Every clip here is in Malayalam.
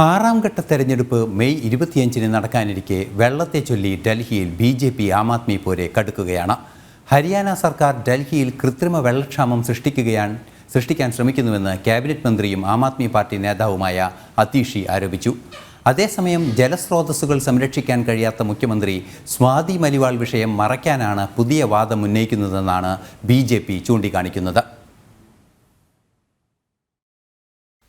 ആറാം ഘട്ട തെരഞ്ഞെടുപ്പ് മെയ് 25-ന് നടക്കാനിരിക്കെ വെള്ളത്തെ ചൊല്ലി ഡൽഹിയിൽ BJP ആം ആദ്മി പോരെ കടുക്കുകയാണ്. ഹരിയാന സർക്കാർ ഡൽഹിയിൽ കൃത്രിമ വെള്ളക്ഷാമം സൃഷ്ടിക്കാൻ ശ്രമിക്കുന്നുവെന്ന് ക്യാബിനറ്റ് മന്ത്രിയും ആം ആദ്മി പാർട്ടി നേതാവുമായ അതീഷി ആരോപിച്ചു. അതേസമയം ജലസ്രോതസ്സുകൾ സംരക്ഷിക്കാൻ കഴിയാത്ത മുഖ്യമന്ത്രി സ്വാതി മലിവാൾ വിഷയം മറയ്ക്കാനാണ് പുതിയ വാദം ഉന്നയിക്കുന്നതെന്നാണ് BJP ചൂണ്ടിക്കാണിക്കുന്നത്.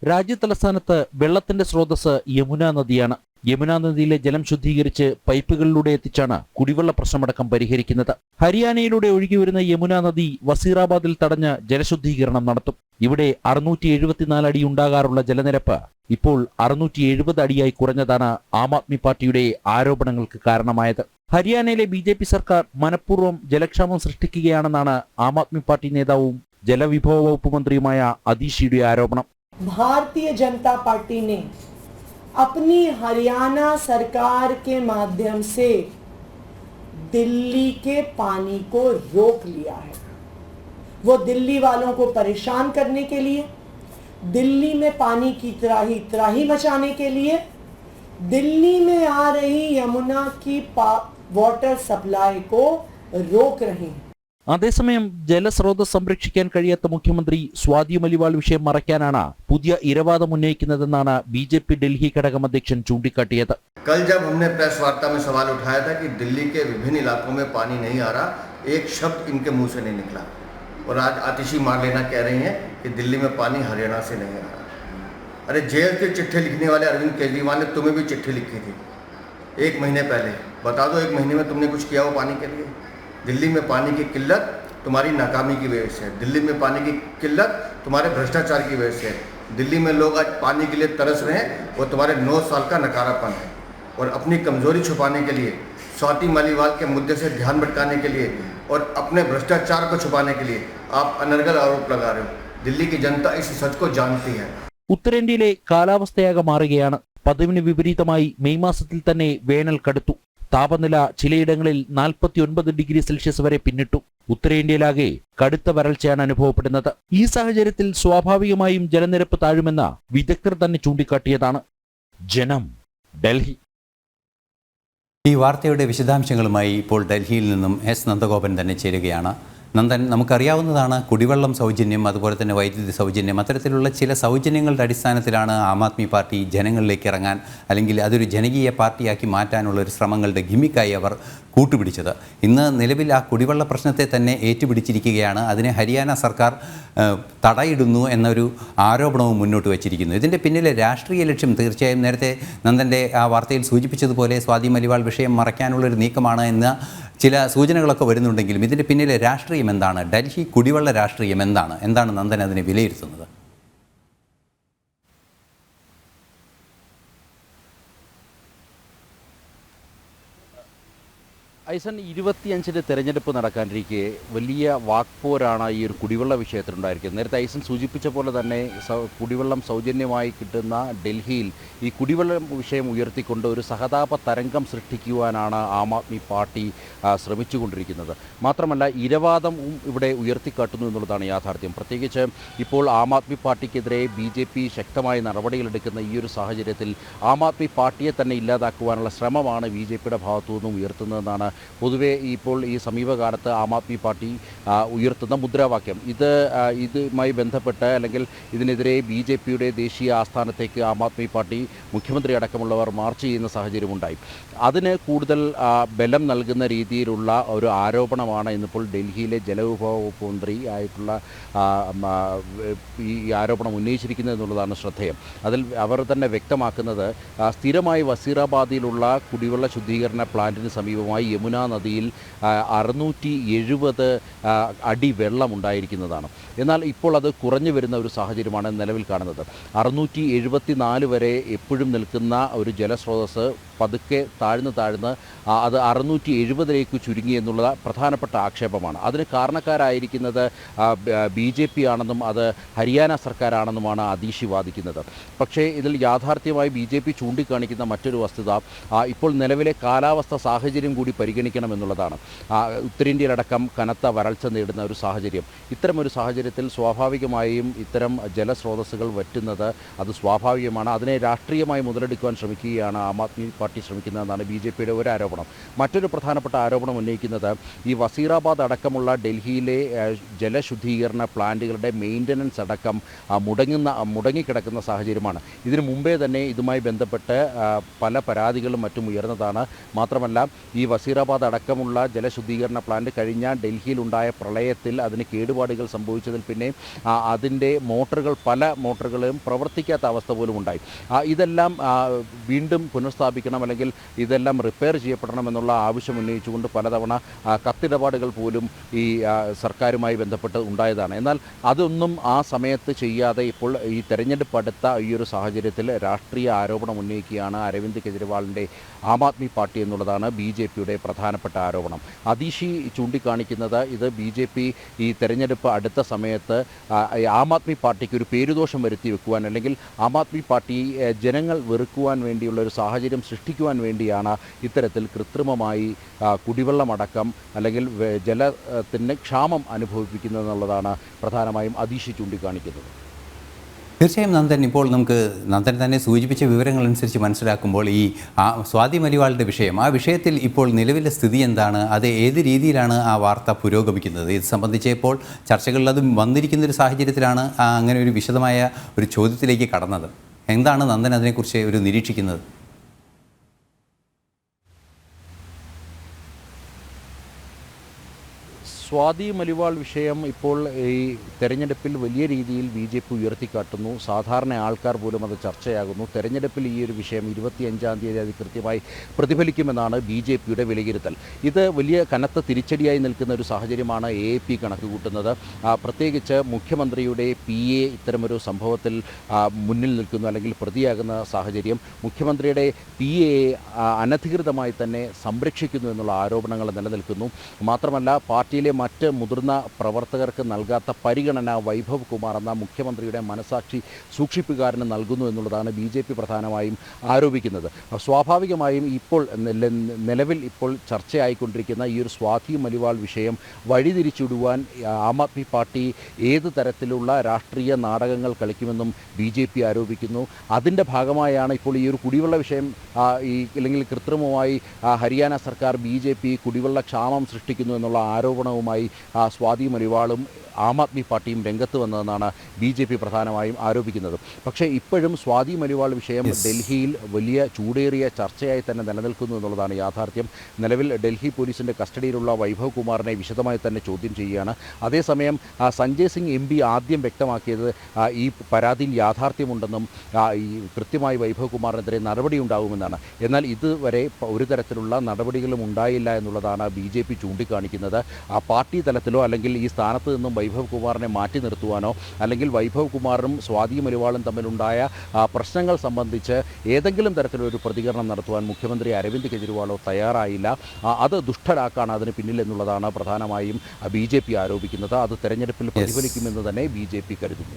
രാജ്യതലസ്ഥാനത്ത് വെള്ളത്തിന്റെ സ്രോതസ് യമുന നദിയാണ്. യമുന നദിയിലെ ജലം ശുദ്ധീകരിച്ച് പൈപ്പുകളിലൂടെ എത്തിച്ചാണ് കുടിവെള്ള പ്രശ്നമടക്കം പരിഹരിക്കുന്നത്. ഹരിയാനയിലൂടെ ഒഴുകിവരുന്ന യമുന നദി വസീറാബാദിൽ തടഞ്ഞ് ജലശുദ്ധീകരണം നടത്തും. ഇവിടെ 674 അടി ഉണ്ടാകാറുള്ള ജലനിരപ്പ് ഇപ്പോൾ 670 അടിയായി കുറഞ്ഞതാണ് ആം ആദ്മി പാർട്ടിയുടെ ആരോപണങ്ങൾക്ക് കാരണമായത്. ഹരിയാനയിലെ BJP സർക്കാർ മനഃപൂർവ്വം ജലക്ഷാമം സൃഷ്ടിക്കുകയാണെന്നാണ് ആം ആദ്മി പാർട്ടി നേതാവും ജലവിഭവ വകുപ്പ് മന്ത്രിയുമായ അതീഷിയുടെ ആരോപണം. भारतीय जनता पार्टी ने अपनी हरियाणा सरकार के माध्यम से दिल्ली के पानी को रोक लिया है। वो दिल्ली वालों को परेशान करने के लिए, दिल्ली में पानी की त्राही मचाने के लिए, दिल्ली में आ रही यमुना की वाटर सप्लाई को रोक रहे हैं. അതേസമയം ജലസ്രോതസ് സംരക്ഷിക്കാൻ കഴിയാത്ത മുഖ്യമന്ത്രി സ്വാതി മലിവാൾ വിഷയം മറയ്ക്കാനാണ് പുതിയ ഇരവാദം ഉന്നയിക്കുന്നതെന്നാണ് BJP ഡൽഹി ഘടകം അധ്യക്ഷൻ ചൂണ്ടിക്കാട്ടിയത്. कल जब हमने प्रेस वार्ता में सवाल उठाया था कि दिल्ली के विभिन्न इलाकों में पानी नहीं आ रहा, एक शब्द इनके मुंह से नहीं निकला और आज आतिशी मार लेना कह रही हैं कि दिल्ली में पानी हरियाणा से नहीं आ रहा. अरे जेल के चिट्ठे लिखने वाले अरविंद केजरीवाल ने तुम्हें भी चिट्ठी लिखी थी 1 महीने पहले. बता दो 1 महीने में तुमने कुछ किया हो पानी के लिए? दिल्ली में पानी की किल्लत तुम्हारी नाकामी की वजह से है. दिल्ली में पानी की किल्लत तुम्हारे भ्रष्टाचार की वजह से है. दिल्ली में लोग आज पानी के लिए तरस रहे हैं, वो तुम्हारे 9 साल का नकारापन है. और अपनी कमजोरी छुपाने के लिए, स्वाति मालीवाल के मुद्दे से ध्यान भटकाने के लिए और अपने भ्रष्टाचार को छुपाने के लिए आप अनर्गल आरोप लगा रहे हो. दिल्ली की जनता इस सच को जानती है. ഉത്തരേന്ത്യയിലെ കാലാവസ്ഥയാകെ മാറുകയാണ്. പതിവിന് വിപരീതമായി മെയ് മാസത്തിൽ തന്നെ വേനൽ കടുത്തു. താപനില ചിലയിടങ്ങളിൽ 49 ഡിഗ്രി സെൽഷ്യസ് വരെ പിന്നിട്ടു. ഉത്തരേന്ത്യയിലാകെ കടുത്ത വരൾച്ചയാണ് അനുഭവപ്പെടുന്നത്. ഈ സാഹചര്യത്തിൽ സ്വാഭാവികമായും ജലനിരപ്പ് താഴുമെന്ന് വിദഗ്ധർ തന്നെ ചൂണ്ടിക്കാട്ടിയതാണ്. ജനം, ഡൽഹി. ഈ വാർത്തയുടെ വിശദാംശങ്ങളുമായി ഇപ്പോൾ ഡൽഹിയിൽ നിന്നും S. നന്ദഗോപൻ തന്നെ ചേരുകയാണ്. നന്ദൻ, നമുക്കറിയാവുന്നതാണ് കുടിവെള്ളം സൗജന്യം, അതുപോലെ തന്നെ വൈദ്യുതി സൗജന്യം, അത്തരത്തിലുള്ള ചില സൗജന്യങ്ങളുടെ അടിസ്ഥാനത്തിലാണ് ആം ആദ്മി പാർട്ടി ജനങ്ങളിലേക്ക് ഇറങ്ങാൻ, അല്ലെങ്കിൽ അതൊരു ജനകീയ പാർട്ടിയാക്കി മാറ്റാനുള്ള ഒരു ശ്രമങ്ങളുടെ ഗിമ്മിക്കായി അവർ കൂട്ടുപിടിച്ചത്. ഇന്ന് നിലവിൽ ആ കുടിവെള്ള പ്രശ്നത്തെ തന്നെ ഏറ്റുപിടിച്ചിരിക്കുകയാണ്. അതിനെ ഹരിയാന സർക്കാർ തടയിടുന്നു എന്നൊരു ആരോപണവും മുന്നോട്ട് വച്ചിരിക്കുന്നു. ഇതിൻ്റെ പിന്നിലെ രാഷ്ട്രീയ ലക്ഷ്യം തീർച്ചയായും നേരത്തെ നന്ദൻ്റെ ആ വാർത്തയിൽ സൂചിപ്പിച്ചതുപോലെ സ്വാതി മലിവാൾ വിഷയം മറയ്ക്കാനുള്ളൊരു നീക്കമാണ് എന്ന ചില സൂചനകളൊക്കെ വരുന്നുണ്ടെങ്കിലും ഇതിൻ്റെ പിന്നിലെ രാഷ്ട്രീയം എന്താണ്? ഡൽഹി കുടിവെള്ള രാഷ്ട്രീയം എന്താണ് നന്ദൻ അതിനെ വിലയിരുത്തുന്നത്? ഐസൻ, 25-ന് തെരഞ്ഞെടുപ്പ് നടക്കാനിരിക്കെ വലിയ വാക്പോരാണ് ഈ ഒരു കുടിവെള്ള വിഷയത്തിലുണ്ടായിരിക്കുന്നത്. നേരത്തെ ഐസൻ സൂചിപ്പിച്ച പോലെ തന്നെ കുടിവെള്ളം സൗജന്യമായി കിട്ടുന്ന ഡൽഹിയിൽ ഈ കുടിവെള്ള വിഷയം ഉയർത്തിക്കൊണ്ട് ഒരു സഹതാപ തരംഗം സൃഷ്ടിക്കുവാനാണ് ആം ആദ്മി പാർട്ടി ശ്രമിച്ചുകൊണ്ടിരിക്കുന്നത്. മാത്രമല്ല ഇരവാദവും ഇവിടെ ഉയർത്തിക്കാട്ടുന്നു എന്നുള്ളതാണ് യാഥാർത്ഥ്യം. പ്രത്യേകിച്ച് ഇപ്പോൾ ആം ആദ്മി പാർട്ടിക്കെതിരെ BJP ശക്തമായ നടപടികളെടുക്കുന്ന ഈ ഒരു സാഹചര്യത്തിൽ ആം ആദ്മി പാർട്ടിയെ തന്നെ ഇല്ലാതാക്കുവാനുള്ള ശ്രമമാണ് BJPയുടെ ഭാഗത്തു നിന്നും ഉയർത്തുന്നതെന്നാണ് പൊതുവെ ഇപ്പോൾ ഈ സമീപകാലത്ത് ആം ആദ്മി പാർട്ടി ഉയർത്തുന്ന മുദ്രാവാക്യം. ഇതുമായി ബന്ധപ്പെട്ട് അല്ലെങ്കിൽ ഇതിനെതിരെ BJPയുടെ ദേശീയ ആസ്ഥാനത്തേക്ക് ആം ആദ്മി പാർട്ടി മുഖ്യമന്ത്രി അടക്കമുള്ളവർ മാർച്ച് ചെയ്യുന്ന സാഹചര്യമുണ്ടായി. അതിന് കൂടുതൽ ബലം നൽകുന്ന രീതിയിലുള്ള ഒരു ആരോപണമാണ് ഇന്നിപ്പോൾ ഡൽഹിയിലെ ജലവിഭവ വകുപ്പ് മന്ത്രി ആയിട്ടുള്ള ഈ ആരോപണം ഉന്നയിച്ചിരിക്കുന്നത് എന്നുള്ളതാണ് ശ്രദ്ധേയം. അതിൽ അവർ തന്നെ വ്യക്തമാക്കുന്നത് സ്ഥിരമായി വസീറാബാദിലുള്ള കുടിവെള്ള ശുദ്ധീകരണ പ്ലാന്റിന് സമീപമായി യമുന നദിയിൽ 670 അടി വെള്ളം ഉണ്ടായിരിക്കുന്നതാണ്. എന്നാൽ ഇപ്പോൾ അത് കുറഞ്ഞു വരുന്ന ഒരു സാഹചര്യമാണ് നിലവിൽ കാണുന്നത്. 674 വരെ എപ്പോഴും നിൽക്കുന്ന ഒരു ജലസ്രോതസ് പതുക്കെ താഴ്ന്ന് അത് 670ലേക്ക് ചുരുങ്ങി എന്നുള്ളത് പ്രധാനപ്പെട്ട ആക്ഷേപമാണ്. അതിന് കാരണക്കാരായിരിക്കുന്നത് BJP ആണെന്നും അത് ഹരിയാന സർക്കാരാണെന്നുമാണ് അതീഷി വാദിക്കുന്നത്. പക്ഷേ ഇതിൽ യാഥാർത്ഥ്യമായി BJP ചൂണ്ടിക്കാണിക്കുന്ന മറ്റൊരു വസ്തുത ഇപ്പോൾ നിലവിലെ കാലാവസ്ഥ സാഹചര്യം കൂടി പരിഗണിച്ച് പരിഗണിക്കണമെന്നുള്ളതാണ്. ഉത്തരേന്ത്യയിലടക്കം കനത്ത വരൾച്ച നേടുന്ന ഒരു സാഹചര്യം. ഇത്തരമൊരു സാഹചര്യത്തിൽ സ്വാഭാവികമായും ഇത്തരം ജലസ്രോതസ്സുകൾ വറ്റുന്നത് അത് സ്വാഭാവികമാണ്. അതിനെ രാഷ്ട്രീയമായി മുതലെടുക്കുവാൻ ശ്രമിക്കുകയാണ് ആം ആദ്മി പാർട്ടി ശ്രമിക്കുന്നതെന്നാണ് BJPയുടെ ഒരു ആരോപണം. മറ്റൊരു പ്രധാനപ്പെട്ട ആരോപണം ഉന്നയിക്കുന്നത് ഈ വസീറാബാദ് അടക്കമുള്ള ഡൽഹിയിലെ ജലശുദ്ധീകരണ പ്ലാന്റുകളുടെ മെയിൻ്റനൻസ് അടക്കം മുടങ്ങിക്കിടക്കുന്ന സാഹചര്യമാണ്. ഇതിനു മുമ്പേ തന്നെ ഇതുമായി ബന്ധപ്പെട്ട് പല പരാതികളും മറ്റും ഉയർന്നതാണ്. മാത്രമല്ല ഈ വസീറാബാദ് അടക്കമുള്ള ജലശുദ്ധീകരണ പ്ലാന്റ് കഴിഞ്ഞ ഡൽഹിയിലുണ്ടായ പ്രളയത്തിൽ അതിന് കേടുപാടുകൾ സംഭവിച്ചതിൽ പിന്നെ അതിൻ്റെ പല മോട്ടറുകളും പ്രവർത്തിക്കാത്ത അവസ്ഥ പോലും ഉണ്ടായി. ഇതെല്ലാം വീണ്ടും പുനഃസ്ഥാപിക്കണം, അല്ലെങ്കിൽ ഇതെല്ലാം റിപ്പയർ ചെയ്യപ്പെടണമെന്നുള്ള ആവശ്യം ഉന്നയിച്ചുകൊണ്ട് പലതവണ കത്തിടപാടുകൾ പോലും ഈ സർക്കാരുമായി ബന്ധപ്പെട്ട് ഉണ്ടായതാണ്. എന്നാൽ അതൊന്നും ആ സമയത്ത് ചെയ്യാതെ ഇപ്പോൾ ഈ തെരഞ്ഞെടുപ്പ് അടുത്ത ഈ ഒരു സാഹചര്യത്തിൽ രാഷ്ട്രീയ ആരോപണം ഉന്നയിക്കുകയാണ് അരവിന്ദ് കെജ്രിവാളിൻ്റെ ആം ആദ്മി പാർട്ടി എന്നുള്ളതാണ് BJPയുടെ പ്രധാനപ്പെട്ട ആരോപണം. അതീഷി ചൂണ്ടിക്കാണിക്കുന്നത് ഇത് BJP ഈ തെരഞ്ഞെടുപ്പ് അടുത്ത സമയത്ത് ആം ആദ്മി പാർട്ടിക്ക് ഒരു പേരുദോഷം വരുത്തി വെക്കുവാൻ, അല്ലെങ്കിൽ ആം ആദ്മി പാർട്ടി ജനങ്ങൾ വെറുക്കുവാൻ വേണ്ടിയുള്ള ഒരു സാഹചര്യം സൃഷ്ടിക്കുവാൻ വേണ്ടിയാണ് ഇത്തരത്തിൽ കൃത്രിമമായി കുടിവെള്ളമടക്കം അല്ലെങ്കിൽ ജലത്തിന് ക്ഷാമം അനുഭവിപ്പിക്കുന്നതെന്നുള്ളതാണ് പ്രധാനമായും അതീഷി ചൂണ്ടിക്കാണിക്കുന്നത്. തീർച്ചയായും നന്ദൻ, ഇപ്പോൾ നമുക്ക് നന്ദൻ തന്നെ സൂചിപ്പിച്ച വിവരങ്ങളനുസരിച്ച് മനസ്സിലാക്കുമ്പോൾ ഈ സ്വാതി മലിവാളിൻ്റെ വിഷയം, ആ വിഷയത്തിൽ ഇപ്പോൾ നിലവിലെ സ്ഥിതി എന്താണ്? അത് ഏത് രീതിയിലാണ് ആ വാർത്ത പുരോഗമിക്കുന്നത്? ഇത് സംബന്ധിച്ച് ഇപ്പോൾ ചർച്ചകളിൽ അത് വന്നിരിക്കുന്ന ഒരു സാഹചര്യത്തിലാണ് അങ്ങനെ ഒരു വിശദമായ ഒരു ചോദ്യത്തിലേക്ക് കടന്നത്. എന്താണ് നന്ദൻ അതിനെക്കുറിച്ച് ഒരു നിരീക്ഷിക്കുന്നത്? സ്വാതി മലിവാൾ വിഷയം ഇപ്പോൾ ഈ തെരഞ്ഞെടുപ്പിൽ വലിയ രീതിയിൽ BJP ഉയർത്തിക്കാട്ടുന്നു. സാധാരണ ആൾക്കാർ പോലും അത് ചർച്ചയാകുന്നു. തെരഞ്ഞെടുപ്പിൽ ഈ ഒരു വിഷയം 25-ാം തീയതി അത് കൃത്യമായി പ്രതിഫലിക്കുമെന്നാണ് BJPയുടെ വിലയിരുത്തൽ. ഇത് വലിയ കനത്ത തിരിച്ചടിയായി നിൽക്കുന്ന ഒരു സാഹചര്യമാണ് AAP കണക്ക് കൂട്ടുന്നത്. പ്രത്യേകിച്ച് മുഖ്യമന്ത്രിയുടെ PA ഇത്തരമൊരു സംഭവത്തിൽ മുന്നിൽ നിൽക്കുന്നു, അല്ലെങ്കിൽ പ്രതിയാകുന്ന സാഹചര്യം. മുഖ്യമന്ത്രിയുടെ PA അനധികൃതമായി തന്നെ സംരക്ഷിക്കുന്നു എന്നുള്ള ആരോപണങ്ങൾ നിലനിൽക്കുന്നു. മാത്രമല്ല പാർട്ടിയിലെ മറ്റ് മുതിർന്ന പ്രവർത്തകർക്ക് നൽകാത്ത പരിഗണന വൈഭവ് കുമാർ എന്ന മുഖ്യമന്ത്രിയുടെ മനസാക്ഷി സൂക്ഷിപ്പുകാരന് നൽകുന്നു എന്നുള്ളതാണ് BJP പ്രധാനമായും ആരോപിക്കുന്നത്. സ്വാഭാവികമായും ഇപ്പോൾ നിലവിൽ ഇപ്പോൾ ചർച്ചയായിക്കൊണ്ടിരിക്കുന്ന ഈ ഒരു സ്വാതി മലിവാൾ വിഷയം വഴിതിരിച്ചുവിടുവാൻ ആം ആദ്മി പാർട്ടി ഏത് തരത്തിലുള്ള രാഷ്ട്രീയ നാടകങ്ങൾ കളിക്കുമെന്നും BJP ആരോപിക്കുന്നു. അതിൻ്റെ ഭാഗമായാണ് ഇപ്പോൾ ഈ ഒരു കുടിവെള്ള വിഷയം അല്ലെങ്കിൽ കൃത്രിമമായി ഹരിയാന സർക്കാർ BJP കുടിവെള്ള ക്ഷാമം സൃഷ്ടിക്കുന്നു എന്നുള്ള ആരോപണവുമായി സ്വാതി മലിവാളും ആം ആദ്മി പാർട്ടിയും രംഗത്ത് വന്നതെന്നാണ് BJP പ്രധാനമായും ആരോപിക്കുന്നത്. പക്ഷേ ഇപ്പോഴും സ്വാതി മലിവാൾ വിഷയം ഡൽഹിയിൽ വലിയ ചൂടേറിയ ചർച്ചയായി തന്നെ നിലനിൽക്കുന്നു എന്നുള്ളതാണ് യാഥാർത്ഥ്യം. നിലവിൽ ഡൽഹി പോലീസിൻ്റെ കസ്റ്റഡിയിലുള്ള വൈഭവ് കുമാറിനെ വിശദമായി തന്നെ ചോദ്യം ചെയ്യുകയാണ്. അതേസമയം സഞ്ജയ് സിംഗ് MP ആദ്യം വ്യക്തമാക്കിയത് ഈ പരാതിയിൽ യാഥാർത്ഥ്യമുണ്ടെന്നും ഈ കൃത്യമായി വൈഭവ് കുമാറിനെതിരെ നടപടി ഉണ്ടാകുമെന്നാണ്. എന്നാൽ ഇതുവരെ ഒരു തരത്തിലുള്ള നടപടികളും ഉണ്ടായില്ല എന്നുള്ളതാണ് BJP ചൂണ്ടിക്കാണിക്കുന്നത്. പാർട്ടി തലത്തിലോ അല്ലെങ്കിൽ ഈ സ്ഥാനത്ത് നിന്നും വൈഭവ് കുമാറിനെ മാറ്റി നിർത്തുവാനോ, അല്ലെങ്കിൽ വൈഭവ് കുമാറും സ്വാതി മലിവാളും തമ്മിലുണ്ടായ പ്രശ്നങ്ങൾ സംബന്ധിച്ച് ഏതെങ്കിലും തരത്തിലൊരു പ്രതികരണം നടത്തുവാൻ മുഖ്യമന്ത്രി അരവിന്ദ് കെജ്രിവാളോ തയ്യാറായില്ല. അത് ദുഷ്ടരാക്കാണ് അതിന് പിന്നിൽ എന്നുള്ളതാണ് പ്രധാനമായും BJP ആരോപിക്കുന്നത്. അത് തെരഞ്ഞെടുപ്പിൽ പ്രതിഫലിക്കുമെന്ന് തന്നെ BJP കരുതുന്നു.